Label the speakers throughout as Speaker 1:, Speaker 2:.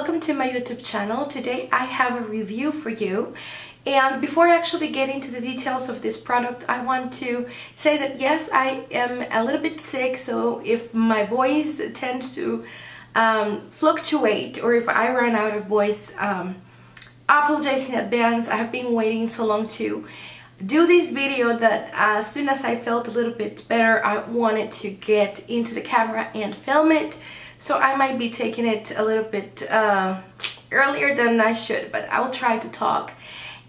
Speaker 1: welcome to my YouTube channel. Today I have a review for you, and before I actually get into the details of this product, I want to say that yes, I am a little bit sick, so if my voice tends to fluctuate or if I run out of voice, I apologize in advance. I have been waiting so long to do this video that as soon as I felt a little bit better, I wanted to get into the camera and film it. So I might be taking it a little bit earlier than I should, but I will try to talk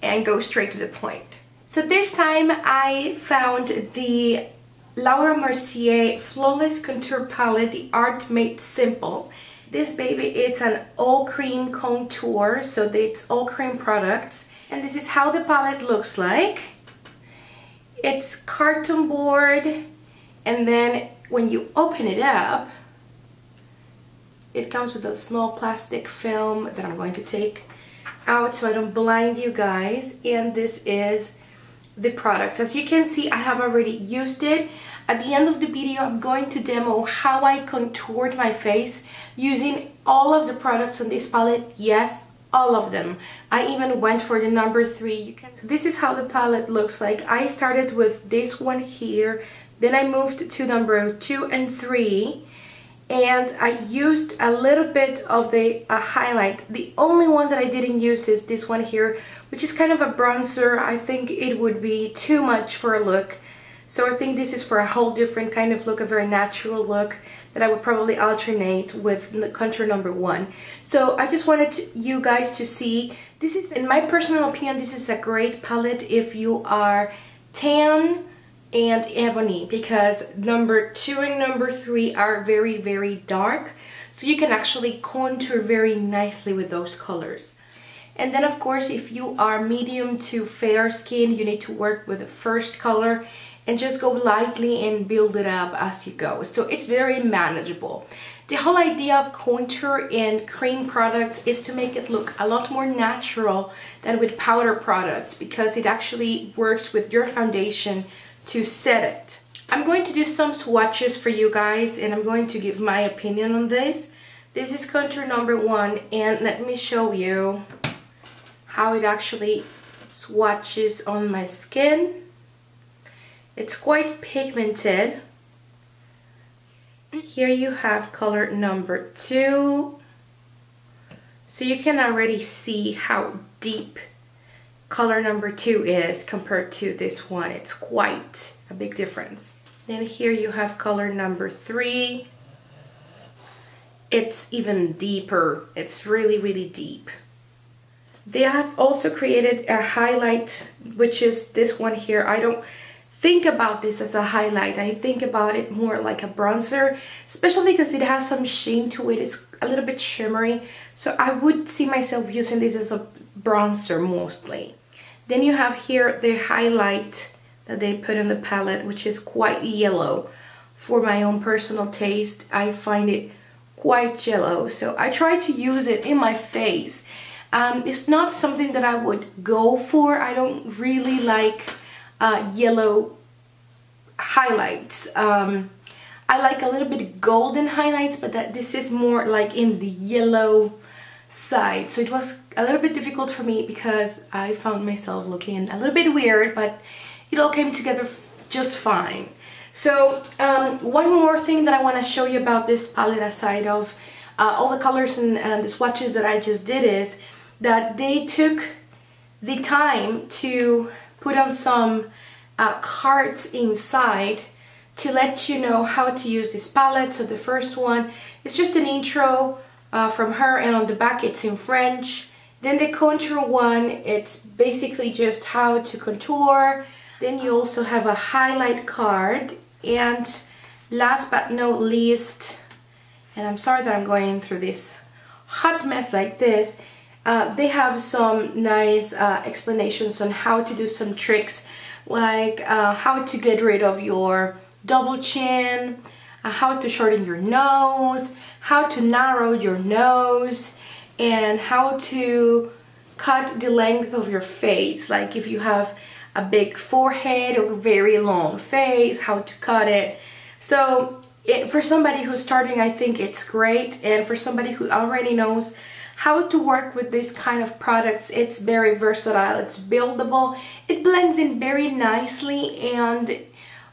Speaker 1: and go straight to the point. So this time I found the Laura Mercier Flawless Contour Palette, the Art Made Simple. This baby, it's an all cream contour, so it's all cream products. And this is how the palette looks like. It's carton board, and then when you open it up, it comes with a small plastic film that I'm going to take out so I don't blind you guys. And this is the products. As you can see, I have already used it. At the end of the video, I'm going to demo how I contoured my face using all of the products on this palette. Yes, all of them. I even went for the number 3. So this is how the palette looks like. I started with this one here, then I moved to number 2 and 3. And I used a little bit of the highlight. The only one that I didn't use is this one here, which is kind of a bronzer. I think it would be too much for a look. So I think this is for a whole different kind of look, a very natural look that I would probably alternate with the contour number 1. So I just wanted you guys to see, this is, in my personal opinion, this is a great palette if you are tan and ebony, because number 2 and number 3 are very, very dark, so you can actually contour very nicely with those colors. And then of course, if you are medium to fair skin, you need to work with the first color and just go lightly and build it up as you go. So it's very manageable. The whole idea of contour and cream products is to make it look a lot more natural than with powder products, because it actually works with your foundation to set it. I'm going to do some swatches for you guys, and I'm going to give my opinion on this. This is contour number 1, and let me show you how it actually swatches on my skin. It's quite pigmented. Here you have color number 2. So you can already see how deep color number 2 is compared to this one. It's quite a big difference. Then here you have color number 3. It's even deeper. It's really, really deep. They have also created a highlight, which is this one here. I don't think about this as a highlight. I think about it more like a bronzer, especially because it has some sheen to it. It's a little bit shimmery. So I would see myself using this as a bronzer mostly. Then you have here the highlight that they put in the palette, which is quite yellow. For my own personal taste, I find it quite yellow, so I try to use it in my face. It's not something that I would go for. I don't really like yellow highlights. I like a little bit golden highlights, but this is more like in the yellow side. So it was a little bit difficult for me because I found myself looking a little bit weird, but it all came together just fine. So one more thing that I want to show you about this palette, aside of all the colors and the swatches that I just did, is that they took the time to put on some cards inside to let you know how to use this palette. So the first one is just an intro from her, and on the back it's in French. Then the contour one, it's basically just how to contour. Then you also have a highlight card, and last but not least, and I'm sorry that I'm going through this hot mess like this, they have some nice explanations on how to do some tricks, like how to get rid of your double chin, how to shorten your nose, how to narrow your nose, and how to cut the length of your face. Like if you have a big forehead or very long face, how to cut it. So for somebody who's starting, I think it's great, and for somebody who already knows how to work with this kind of products. It's very versatile, it's buildable, it blends in very nicely, and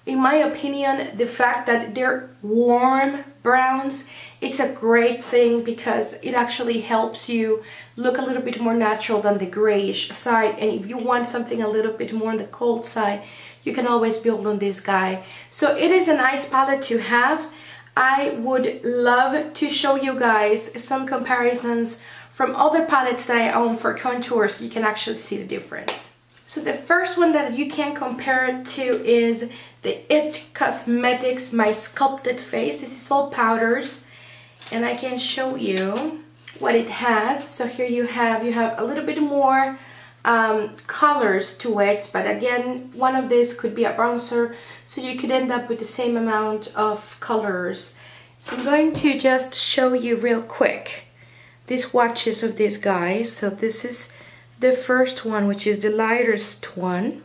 Speaker 1: in my opinion, the fact that they're warm browns, it's a great thing because it actually helps you look a little bit more natural than the grayish side. And if you want something a little bit more on the cold side, you can always build on this guy. So it is a nice palette to have. I would love to show you guys some comparisons from other palettes that I own for contour so you can actually see the difference. So the first one that you can compare it to is the IT Cosmetics My Sculpted Face. This is all powders, and I can show you what it has. So here you have a little bit more colors to it, but again, one of these could be a bronzer, so you could end up with the same amount of colors. So I'm going to just show you real quick these swatches of these guys. So this is the first one, which is the lightest one,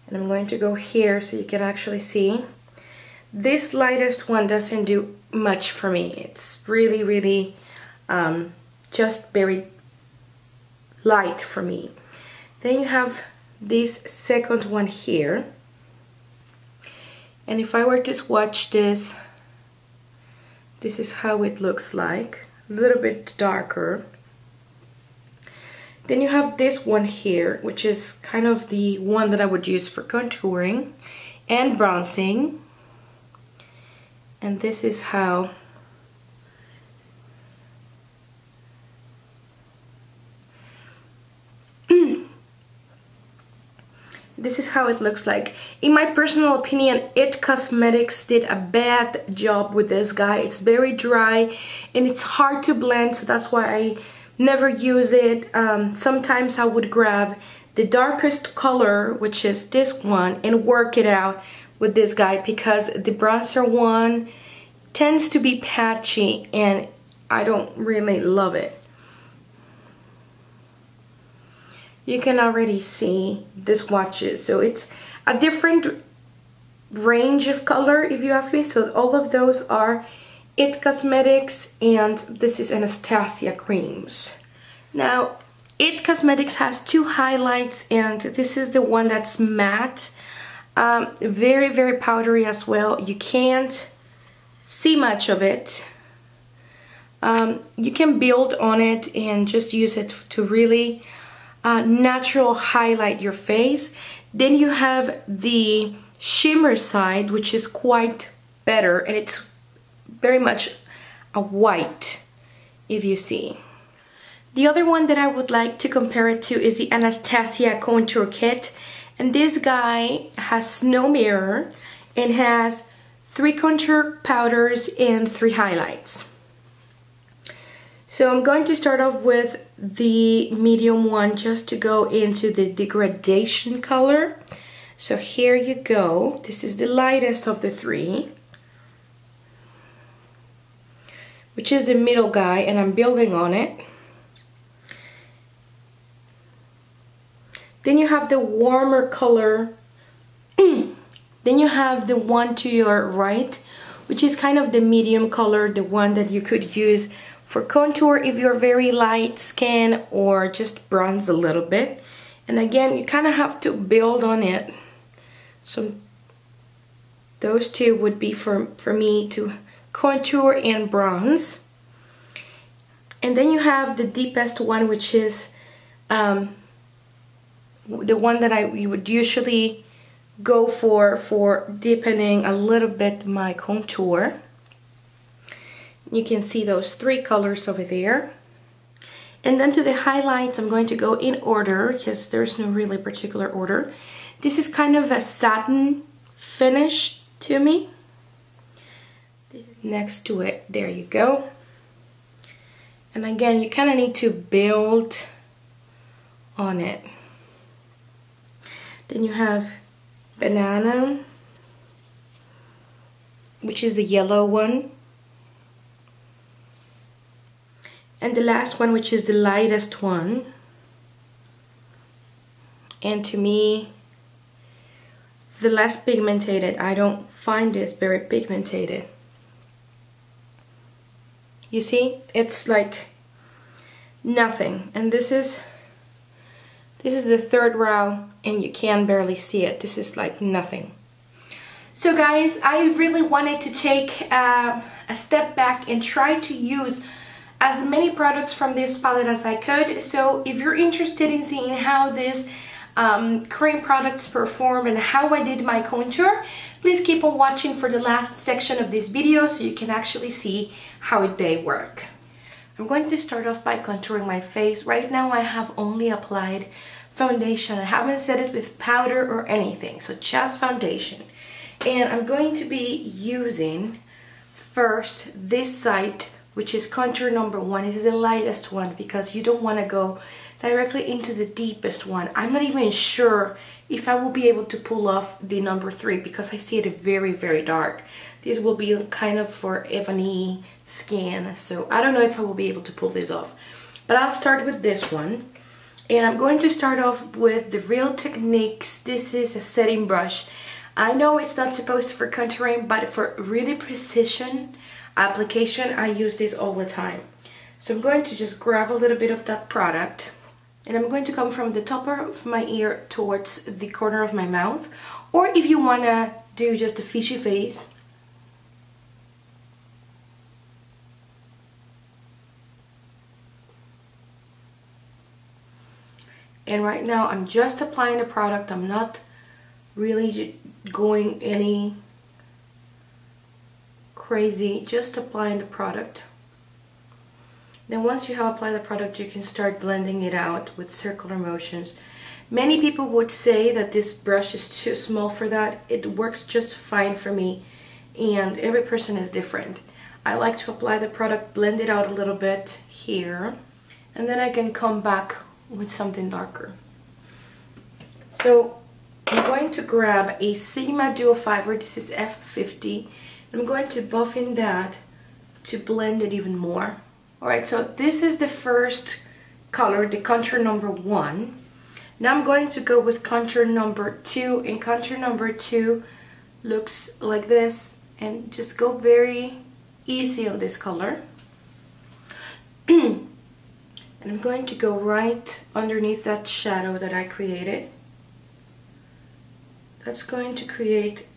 Speaker 1: and I'm going to go here so you can actually see. This lightest one doesn't do much for me. It's really just very light for me. Then you have this second one here, and if I were to swatch this, this is how it looks like, a little bit darker. Then you have this one here, which is kind of the one that I would use for contouring and bronzing, and this is how this is how it looks like. In my personal opinion, IT Cosmetics did a bad job with this guy. It's very dry and it's hard to blend, so that's why I never use it. Sometimes I would grab the darkest color, which is this one, and work it out with this guy, because the bronzer one tends to be patchy and I don't really love it. You can already see the swatches, so it's a different range of color if you ask me. So all of those are IT Cosmetics, and this is Anastasia creams. Now IT Cosmetics has two highlights, and this is the one that's matte, very powdery as well. You can't see much of it. You can build on it and just use it to really natural highlight your face. Then you have the shimmer side, which is quite better, and it's very much a white, if you see. The other one that I would like to compare it to is the Anastasia Contour Kit, and this guy has no mirror and has 3 contour powders and 3 highlights. So I'm going to start off with the medium one just to go into the degradation color. So here you go. This is the lightest of the 3, which is the middle guy, and I'm building on it. Then you have the warmer color. Then you have the one to your right, which is kind of the medium color, the one that you could use for contour if you're very light skin or just bronze a little bit. And again, you kind of have to build on it. So those two would be for me to contour and bronze. And then you have the deepest one, which is the one that you would usually go for deepening a little bit my contour. You can see those 3 colors over there. And then to the highlights, I'm going to go in order because there's no really particular order. This is kind of a satin finish to me. This is next to it. There you go. And again, you kind of need to build on it. Then you have banana, which is the yellow one. And the last one, which is the lightest one. And to me, the less pigmented. I don't find this very pigmented. You see, it's like nothing. And this is the third row and you can barely see it. This is like nothing. So guys, I really wanted to take a step back and try to use as many products from this palette as I could. So if you're interested in seeing how these cream products perform and how I did my contour, please keep on watching for the last section of this video so you can actually see how they work. I'm going to start off by contouring my face. Right now I have only applied foundation. I haven't set it with powder or anything, so just foundation. And I'm going to be using first this side, which is contour number 1. This is the lightest one because you don't want to go directly into the deepest one. I'm not even sure if I will be able to pull off the number 3 because I see it very, very dark. This will be kind of for ebony skin, so I don't know if I will be able to pull this off. But I'll start with this one. And I'm going to start off with the Real Techniques. This is a setting brush. I know it's not supposed for contouring, but for really precision application, I use this all the time. So I'm going to just grab a little bit of that product. And I'm going to come from the top of my ear towards the corner of my mouth. Or if you want to do just a fishy face, and right now I'm just applying the product. I'm not really going any crazy, just applying the product. Then once you have applied the product, you can start blending it out with circular motions. Many people would say that this brush is too small for that. It works just fine for me, and every person is different. I like to apply the product, blend it out a little bit here, and then I can come back with something darker. So I'm going to grab a Sigma Duo Fiber. This is F50. I'm going to buff in that to blend it even more. Alright, so this is the first color, the contour number 1. Now I'm going to go with contour number 2, and contour number 2 looks like this, and just go very easy on this color. And I'm going to go right underneath that shadow that I created. That's going to create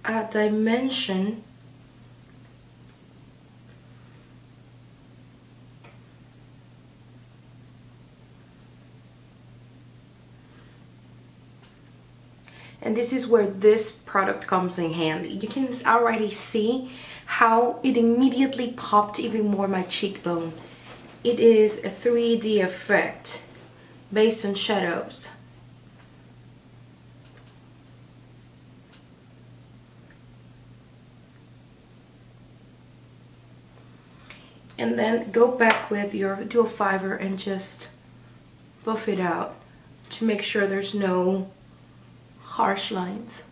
Speaker 1: a dimension and this is where this product comes in handy. You can already see how it immediately popped even more my cheekbone. It is a 3D effect based on shadows. And then go back with your dual fiber and just buff it out to make sure there's no harsh lines.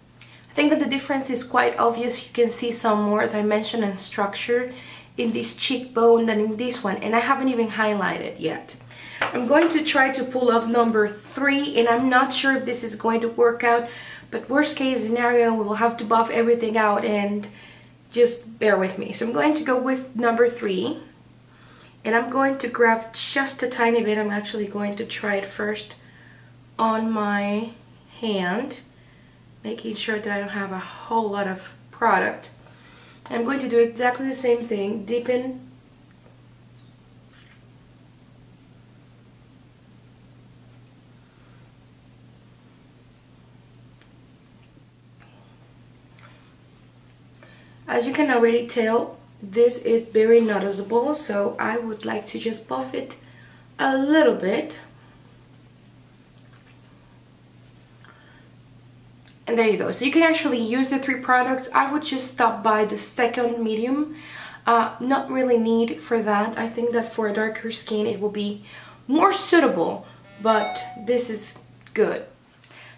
Speaker 1: I think that the difference is quite obvious. You can see some more dimension and structure in this cheekbone than in this one, and I haven't even highlighted yet. I'm going to try to pull off number 3, and I'm not sure if this is going to work out, but worst case scenario, we will have to buff everything out, and just bear with me. So I'm going to go with number 3, and I'm going to grab just a tiny bit. I'm actually going to try it first on my hand, making sure that I don't have a whole lot of product. I'm going to do exactly the same thing, deepen as you can already tell, this is very noticeable, so I would like to just buff it a little bit. And there you go. So you can actually use the 3 products. I would just stop by the second medium. Not really need for that. I think that for a darker skin it will be more suitable, but this is good.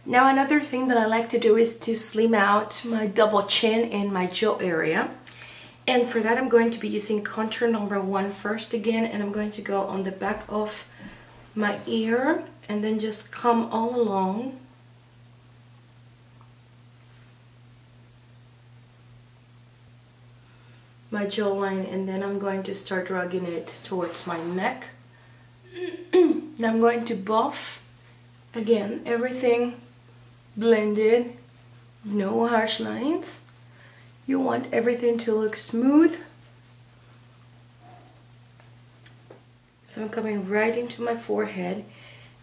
Speaker 1: Now another thing that I like to do is to slim out my double chin and my jaw area. And for that I'm going to be using contour number 1 first again, and I'm going to go on the back of my ear and then just come all along. my jawline, and then I'm going to start dragging it towards my neck. Now I'm going to buff again, everything blended, no harsh lines. You want everything to look smooth. So I'm coming right into my forehead,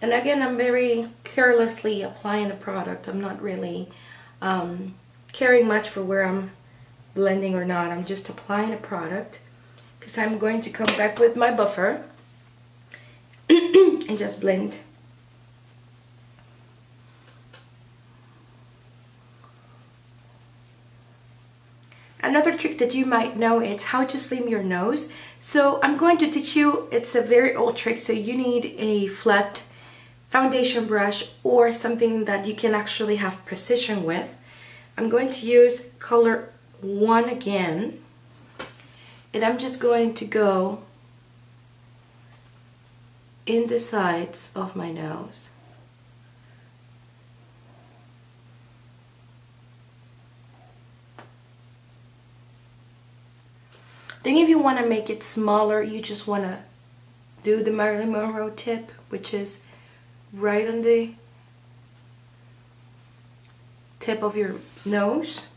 Speaker 1: and again I'm very carelessly applying the product. I'm not really caring much for where I'm blending or not. I'm just applying a product because I'm going to come back with my buffer and just blend. Another trick that you might know is how to slim your nose. So I'm going to teach you, it's a very old trick, so you need a flat foundation brush or something that you can actually have precision with. I'm going to use color 1 again, and I'm just going to go in the sides of my nose. Then if you want to make it smaller, you just want to do the Marilyn Monroe tip, which is right on the tip of your nose.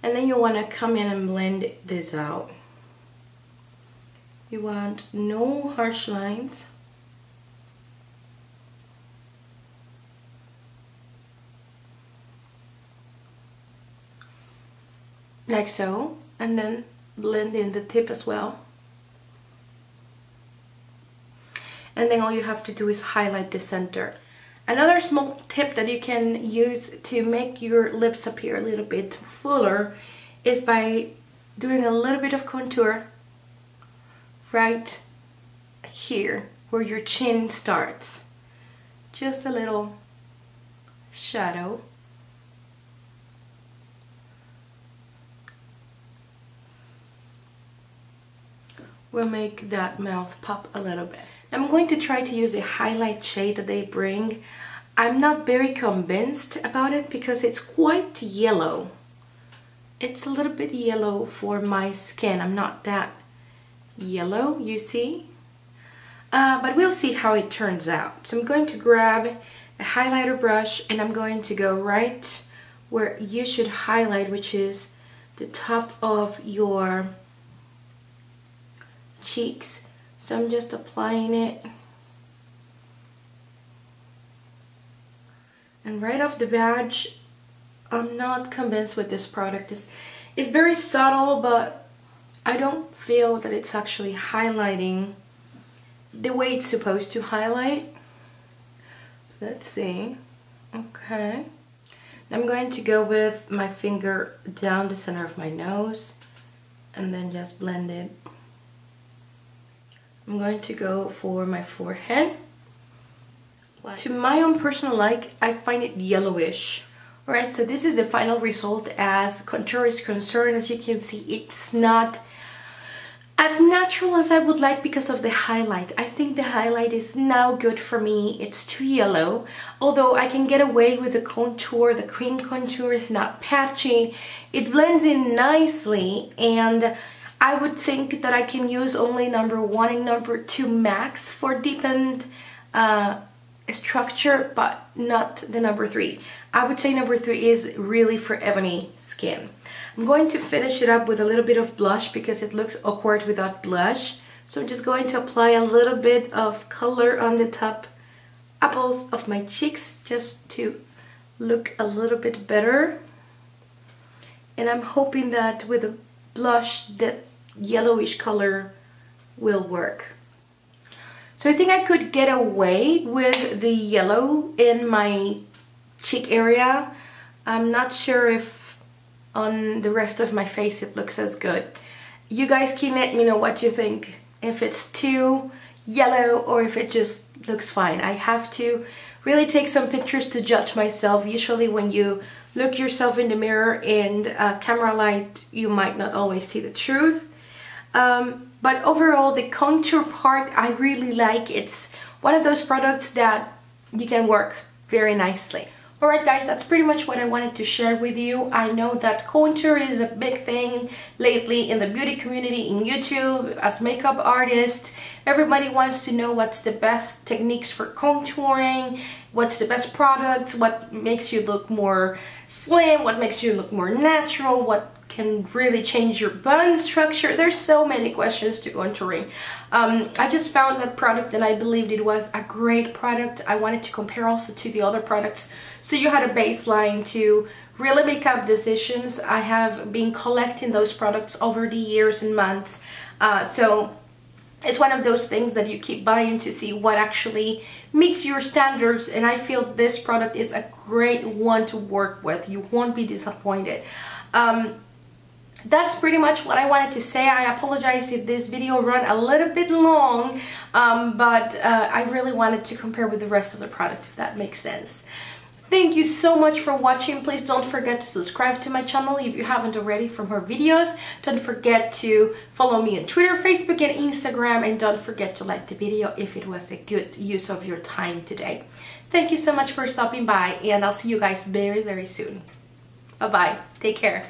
Speaker 1: And then you want to come in and blend this out. You want no harsh lines. Like so. And then blend in the tip as well. And then all you have to do is highlight the center. Another small tip that you can use to make your lips appear a little bit fuller is by doing a little bit of contour right here where your chin starts. Just a little shadow. Will make that mouth pop a little bit. I'm going to try to use a highlight shade that they bring. I'm not very convinced about it because it's quite yellow. It's a little bit yellow for my skin. I'm not that yellow, you see? But we'll see how it turns out. So I'm going to grab a highlighter brush and I'm going to go right where you should highlight, which is the top of your cheeks. So I'm just applying it, and right off the bat I'm not convinced with this product. It's very subtle, but I don't feel that it's actually highlighting the way it's supposed to highlight. Let's see. Okay, I'm going to go with my finger down the center of my nose and then just blend it. I'm going to go for my forehead. To my own personal like, I find it yellowish. Alright, so this is the final result as contour is concerned. As you can see, it's not as natural as I would like because of the highlight. I think the highlight is now good for me. It's too yellow. Although I can get away with the contour. The cream contour is not patchy. It blends in nicely, and I would think that I can use only number 1 and number 2 max for deepened structure, but not the number 3. I would say number 3 is really for ebony skin. I'm going to finish it up with a little bit of blush because it looks awkward without blush. So I'm just going to apply a little bit of color on the top apples of my cheeks just to look a little bit better. And I'm hoping that with a blush that yellowish color will work. So I think I could get away with the yellow in my cheek area. I'm not sure if on the rest of my face it looks as good. You guys can let me know what you think, if it's too yellow or if it just looks fine. I have to really take some pictures to judge myself. Usually when you look yourself in the mirror in camera light, you might not always see the truth. But overall, the contour part I really like. It's one of those products that you can work very nicely. Alright guys, that's pretty much what I wanted to share with you. I know that contour is a big thing lately in the beauty community, in YouTube, as makeup artists. Everybody wants to know what's the best techniques for contouring, what's the best products, what makes you look more slim, what makes you look more natural, what can really change your bone structure. There's so many questions to contouring. I just found that product and I believed it was a great product. I wanted to compare also to the other products so you had a baseline to really make up decisions. I have been collecting those products over the years and months, so it's one of those things that you keep buying to see what actually meets your standards, and I feel this product is a great one to work with. You won't be disappointed. That's pretty much what I wanted to say. I apologize if this video ran a little bit long, but I really wanted to compare with the rest of the products, if that makes sense. Thank you so much for watching. Please don't forget to subscribe to my channel if you haven't already for more videos. Don't forget to follow me on Twitter, Facebook, and Instagram, and don't forget to like the video if it was a good use of your time today. Thank you so much for stopping by, and I'll see you guys very, very soon. Bye-bye. Take care.